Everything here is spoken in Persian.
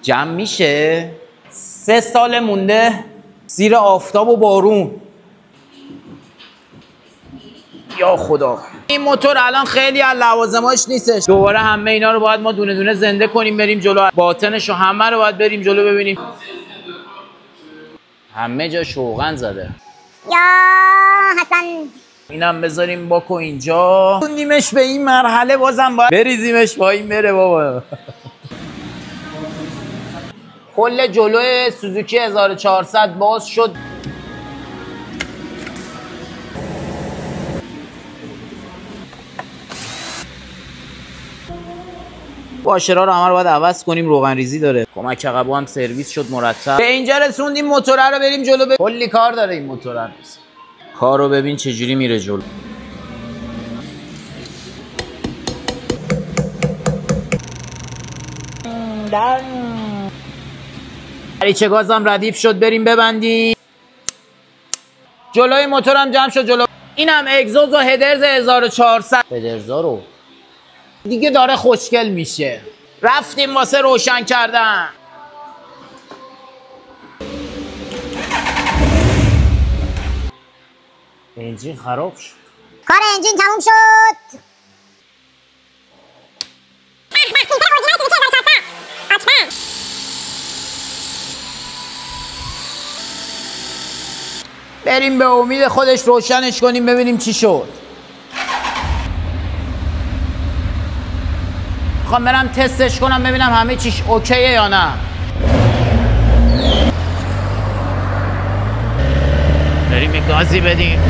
جمع میشه. 3 سال مونده زیر آفتاب و بارون. یا خدا این موتور الان خیلی از لوازماش نیستش. دوباره همه اینا رو باید ما دونه دونه زنده کنیم بریم جلو. باطنش و همه رو باید بریم جلو ببینیم. همه جا شوغن زده. یا حسن اینم بذاریم باکو اینجا. نیمش به این مرحله بازم باید بریزیمش با این بره بابا. کل جلوی سوزوکی 1400 باز شد. واشرها رو همه رو باید عوض کنیم. روغن ریزی داره. کمک عقبو هم سرویس شد مرتب. به اینجا رسوندیم موتوره رو بریم جلو. کلی کار داره این موتوره. کار رو ببین چجوری میره جلو. دریچه گازم ردیف شد بریم ببندیم. جلوی موتورم جمع شد جلو. اینم اگزوز و هدرز 1400. هدرزا رو دیگه داره خوشگل میشه. رفتیم واسه روشن کردن. انجین خراب شد. کار انجین تموم شد. بریم به امید خودش روشنش کنیم ببینیم چی شد. میخوام برم تستش کنم ببینم همه چیش اوکیه یا نه. بریم یک گازی بدیم.